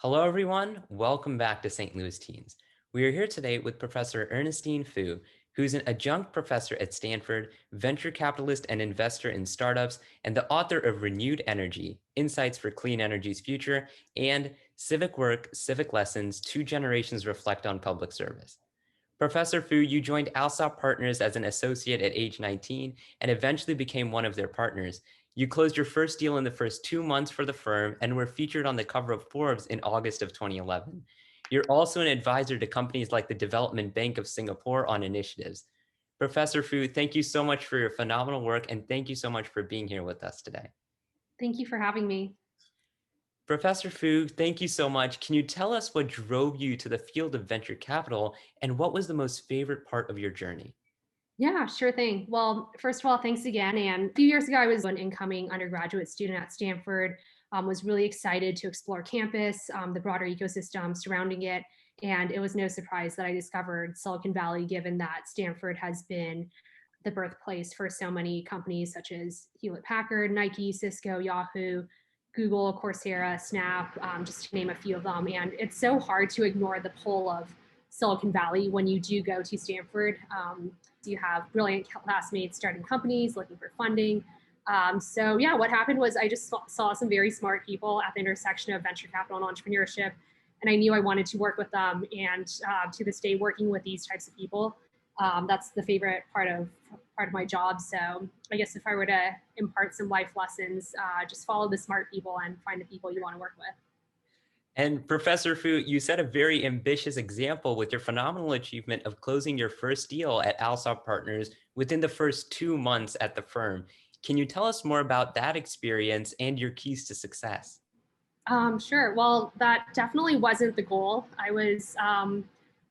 Hello, everyone. Welcome back to St. Louis Teens. We are here today with Professor Ernestine Fu, who's an adjunct professor at Stanford, venture capitalist and investor in startups, and the author of Renewed Energy, Insights for Clean Energy's Future, and Civic Work, Civic Lessons, Two Generations Reflect on Public Service. Professor Fu, you joined Alsop Partners as an associate at age 19 and eventually became one of their partners. You closed your first deal in the first 2 months for the firm and were featured on the cover of Forbes in August of 2011. You're also an advisor to companies like the Development Bank of Singapore on initiatives. Professor Fu, thank you so much for your phenomenal work and thank you so much for being here with us today. Thank you for having me. Professor Fu, thank you so much. Can you tell us what drove you to the field of venture capital and what was the most favorite part of your journey? Yeah, sure thing. Well, first of all, thanks again. And a few years ago, I was an incoming undergraduate student at Stanford, was really excited to explore campus, the broader ecosystem surrounding it. And it was no surprise that I discovered Silicon Valley, given that Stanford has been the birthplace for so many companies such as Hewlett Packard, Nike, Cisco, Yahoo, Google, Coursera, Snap, just to name a few of them. And it's so hard to ignore the pull of Silicon Valley when you do go to Stanford. You have brilliant classmates starting companies, looking for funding. So yeah, what happened was I just saw some very smart people at the intersection of venture capital and entrepreneurship, and I knew I wanted to work with them. And to this day, working with these types of people, that's the favorite part of my job. So I guess if I were to impart some life lessons, just follow the smart people and find the people you want to work with. And Professor Fu, you set a very ambitious example with your phenomenal achievement of closing your first deal at Alsop Partners within the first 2 months at the firm. Can you tell us more about that experience and your keys to success? Sure. Well, that definitely wasn't the goal. I was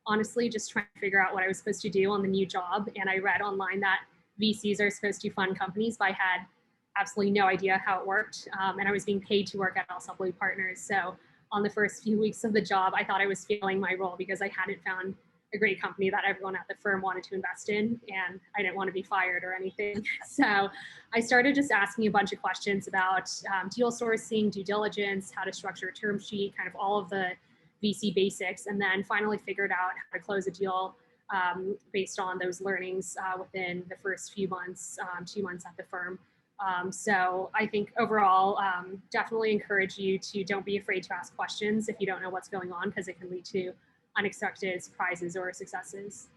honestly just trying to figure out what I was supposed to do on the new job. And I read online that VCs are supposed to fund companies, but I had absolutely no idea how it worked. And I was being paid to work at Alsop Partners. So on the first few weeks of the job, I thought I was failing my role because I hadn't found a great company that everyone at the firm wanted to invest in. And I didn't want to be fired or anything. So I started just asking a bunch of questions about deal sourcing, due diligence, how to structure a term sheet, kind of all of the VC basics, and then finally figured out how to close a deal based on those learnings within the first few months, 2 months at the firm. So I think overall, definitely encourage you to don't be afraid to ask questions if you don't know what's going on, because it can lead to unexpected surprises or successes.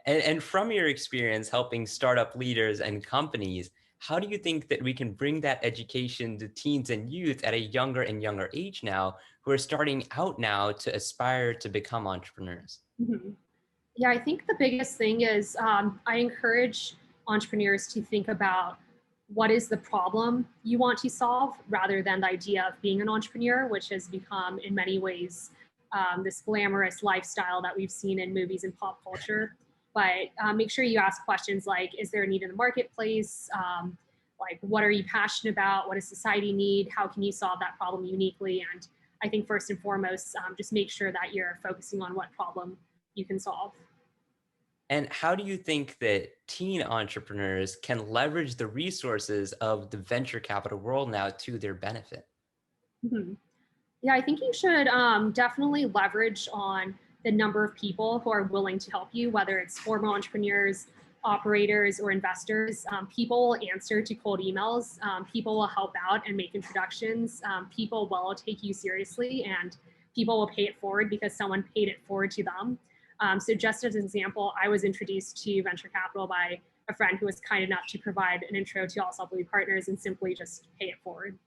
And from your experience helping startup leaders and companies, how do you think that we can bring that education to teens and youth at a younger and younger age now who are starting out now to aspire to become entrepreneurs? Mhm. Yeah, I think the biggest thing is I encourage entrepreneurs to think about what is the problem you want to solve rather than the idea of being an entrepreneur, which has become in many ways this glamorous lifestyle that we've seen in movies and pop culture. But make sure you ask questions like, is there a need in the marketplace? Like, what are you passionate about? What does society need? How can you solve that problem uniquely? And I think first and foremost, just make sure that you're focusing on what problem you can solve. And how do you think that teen entrepreneurs can leverage the resources of the venture capital world now to their benefit? Mhm. Yeah, I think you should definitely leverage on the number of people who are willing to help you, whether it's former entrepreneurs, operators, or investors. People will answer to cold emails. People will help out and make introductions. People will take you seriously, and people will pay it forward because someone paid it forward to them. So, just as an example, I was introduced to venture capital by a friend who was kind enough to provide an intro to Alsop Partners and simply just pay it forward.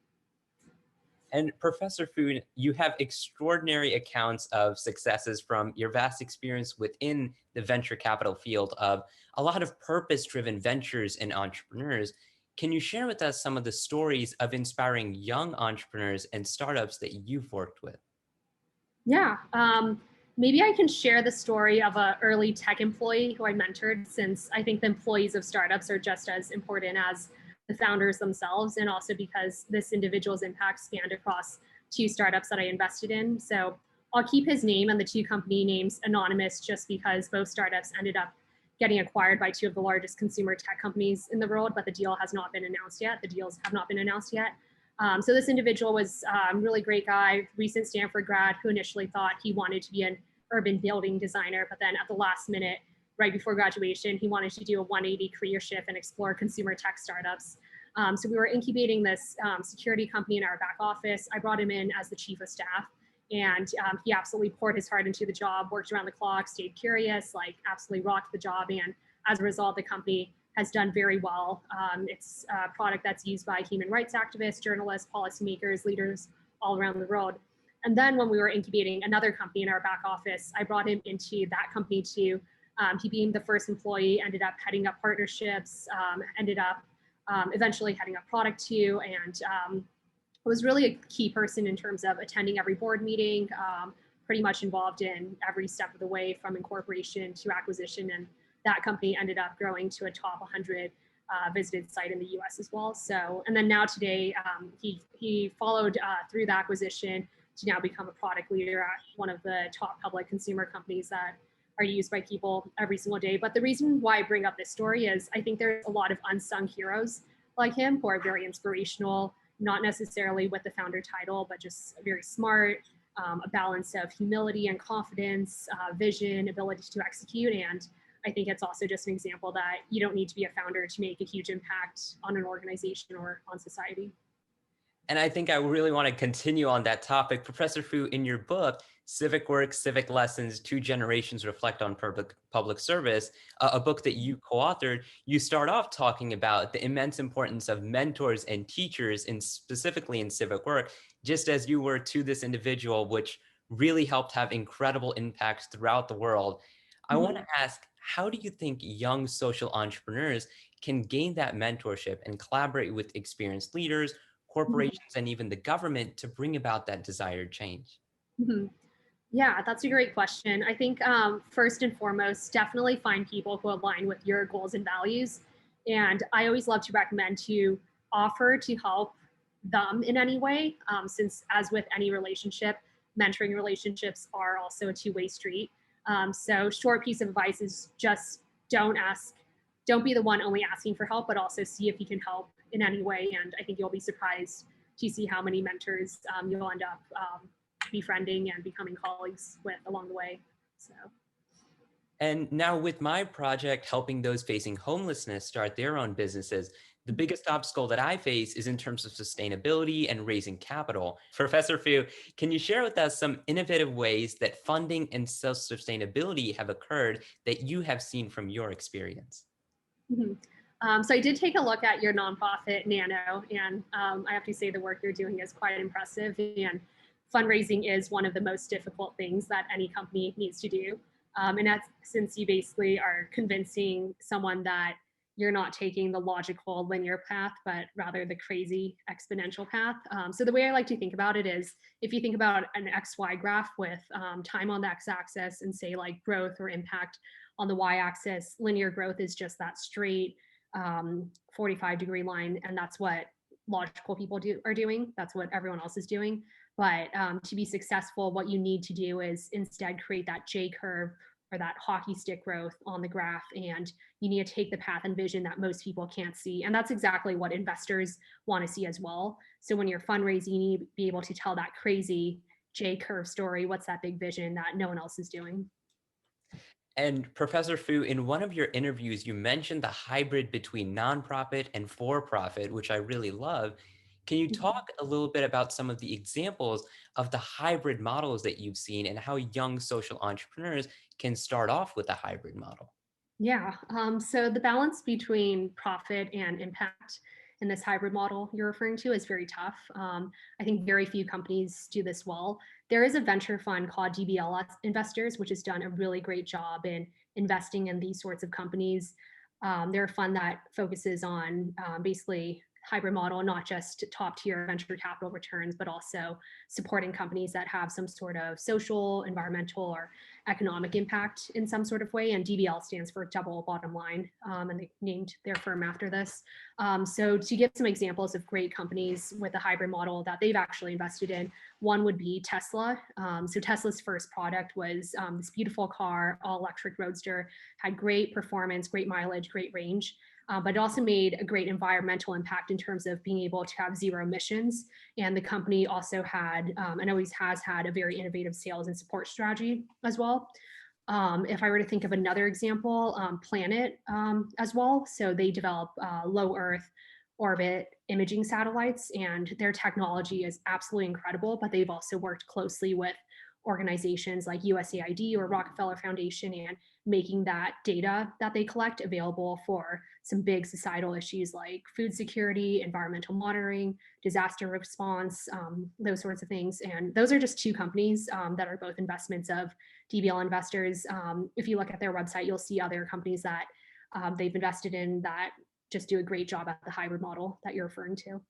And Professor Fu, you have extraordinary accounts of successes from your vast experience within the venture capital field of a lot of purpose driven ventures and entrepreneurs. Can you share with us some of the stories of inspiring young entrepreneurs and startups that you've worked with? Yeah. Maybe I can share the story of an early tech employee who I mentored, since I think the employees of startups are just as important as the founders themselves, and also because this individual's impact spanned across two startups that I invested in. So I'll keep his name and the two company names anonymous just because both startups ended up getting acquired by two of the largest consumer tech companies in the world, but the deal has not been announced yet. The deals have not been announced yet. So this individual was a really great guy, recent Stanford grad who initially thought he wanted to be an urban building designer, but then at the last minute, right before graduation, he wanted to do a 180 career shift and explore consumer tech startups. So we were incubating this security company in our back office. I brought him in as the chief of staff, and he absolutely poured his heart into the job, worked around the clock, stayed curious, like absolutely rocked the job. And as a result, the company has done very well. It's a product that's used by human rights activists, journalists, policymakers, leaders all around the world. And then when we were incubating another company in our back office, I brought him into that company too. He being the first employee, ended up heading up partnerships, ended up eventually heading up product too, and was really a key person in terms of attending every board meeting, pretty much involved in every step of the way from incorporation to acquisition. And that company ended up growing to a top 100 visited site in the US as well. So, and then now today, he followed through the acquisition to now become a product leader at one of the top public consumer companies that are used by people every single day. But the reason why I bring up this story is I think there's a lot of unsung heroes like him who are very inspirational, not necessarily with the founder title, but just very smart, a balance of humility and confidence, vision, ability to execute. And I think it's also just an example that you don't need to be a founder to make a huge impact on an organization or on society. And I think I really want to continue on that topic. Professor Fu, in your book, Civic Work, Civic Lessons, Two Generations Reflect on Public Service, a book that you co-authored, you start off talking about the immense importance of mentors and teachers, and specifically in civic work, just as you were to this individual, which really helped have incredible impacts throughout the world. I want to ask, how do you think young social entrepreneurs can gain that mentorship and collaborate with experienced leaders, corporations, and even the government to bring about that desired change? Mm-hmm. Yeah, that's a great question. I think first and foremost, definitely find people who align with your goals and values. And I always love to recommend to offer to help them in any way, since as with any relationship, mentoring relationships are also a two-way street. So short piece of advice is just don't ask, don't be the one only asking for help, but also see if you can help in any way. And I think you'll be surprised to see how many mentors you'll end up befriending and becoming colleagues with along the way. So. And now, with my project helping those facing homelessness start their own businesses, the biggest obstacle that I face is in terms of sustainability and raising capital. Professor Fu, can you share with us some innovative ways that funding and self sustainability have occurred that you have seen from your experience? Mhm. So I did take a look at your nonprofit Nano, and I have to say the work you're doing is quite impressive. And fundraising is one of the most difficult things that any company needs to do. And that's since you basically are convincing someone that you're not taking the logical linear path, but rather the crazy exponential path. So the way I like to think about it is if you think about an XY graph with time on the x-axis and say like growth or impact on the y-axis, linear growth is just that straight 45-degree line, and that's what logical people are doing. That's what everyone else is doing. But to be successful, what you need to do is instead create that J curve or that hockey stick growth on the graph, and you need to take the path and vision that most people can't see. And that's exactly what investors want to see as well. So when you're fundraising, you need to be able to tell that crazy J curve story. What's that big vision that no one else is doing? And Professor Fu, in one of your interviews, you mentioned the hybrid between nonprofit and for profit, which I really love. Can you talk a little bit about some of the examples of the hybrid models that you've seen and how young social entrepreneurs can start off with a hybrid model? Yeah. So the balance between profit and impact in this hybrid model you're referring to is very tough. I think very few companies do this well. There is a venture fund called DBL Investors, which has done a really great job in investing in these sorts of companies. They're a fund that focuses on basically hybrid model, not just top tier venture capital returns, but also supporting companies that have some sort of social, environmental, or economic impact in some sort of way. And DBL stands for double bottom line, and they named their firm after this. So to give some examples of great companies with a hybrid model that they've actually invested in, one would be Tesla. So Tesla's first product was this beautiful car, all electric roadster, had great performance, great mileage, great range. but it also made a great environmental impact in terms of being able to have zero emissions. And the company also had, and always has had, a very innovative sales and support strategy as well. If I were to think of another example, Planet as well. So they develop low Earth orbit imaging satellites, and their technology is absolutely incredible. But they've also worked closely with organizations like USAID or Rockefeller Foundation and making that data that they collect available for some big societal issues like food security, environmental monitoring, disaster response, those sorts of things. And those are just two companies that are both investments of DBL investors. If you look at their website, you'll see other companies that they've invested in that just do a great job at the hybrid model that you're referring to.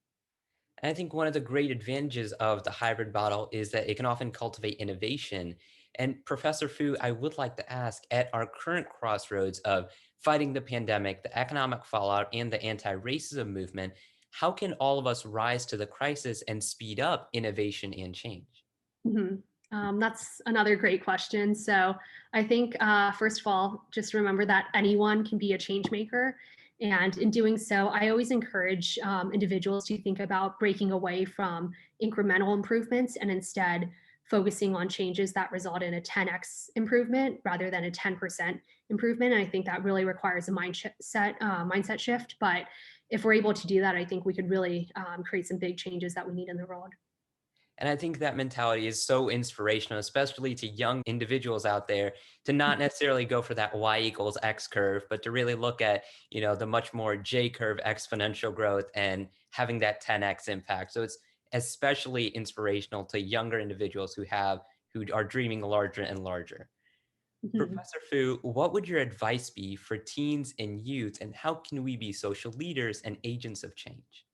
And I think one of the great advantages of the hybrid model is that it can often cultivate innovation. And Professor Fu, I would like to ask, at our current crossroads of fighting the pandemic, the economic fallout, and the anti-racism movement, how can all of us rise to the crisis and speed up innovation and change? Mhm. That's another great question. So I think, first of all, just remember that anyone can be a change maker. And in doing so, I always encourage individuals to think about breaking away from incremental improvements and instead focusing on changes that result in a 10x improvement rather than a 10% improvement. And I think that really requires a mindset shift. But if we're able to do that, I think we could really create some big changes that we need in the world. And I think that mentality is so inspirational, especially to young individuals out there, to not necessarily go for that Y equals X curve, but to really look at, the much more J curve exponential growth and having that 10x impact. So it's especially inspirational to younger individuals who are dreaming larger and larger. Mhm. Professor Fu, what would your advice be for teens and youth, and how can we be social leaders and agents of change?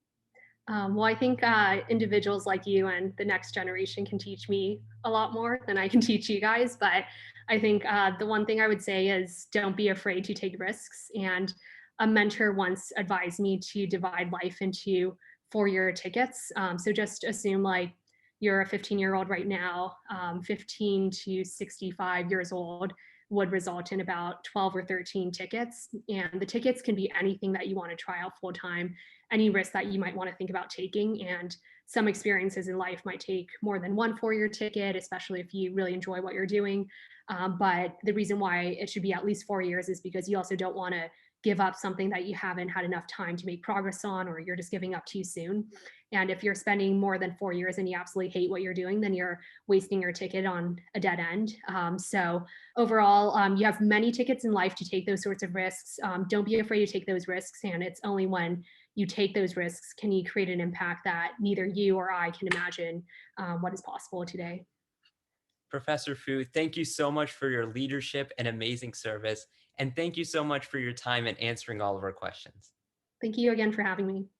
Well, I think individuals like you and the next generation can teach me a lot more than I can teach you guys. But I think the one thing I would say is don't be afraid to take risks. And a mentor once advised me to divide life into 4-year tickets. So just assume like you're a 15-year-old right now, 15 to 65 years old would result in about 12 or 13 tickets. And the tickets can be anything that you want to try out full time, any risk that you might want to think about taking. And some experiences in life might take more than one 4-year ticket, especially if you really enjoy what you're doing. But the reason why it should be at least 4 years is because you also don't want to give up something that you haven't had enough time to make progress on, or you're just giving up too soon. And if you're spending more than 4 years and you absolutely hate what you're doing, then you're wasting your ticket on a dead end. So overall, you have many tickets in life to take those sorts of risks. Don't be afraid to take those risks. And it's only when you take those risks can you create an impact that neither you or I can imagine what is possible today. Professor Fu, thank you so much for your leadership and amazing service. And thank you so much for your time and answering all of our questions. Thank you again for having me.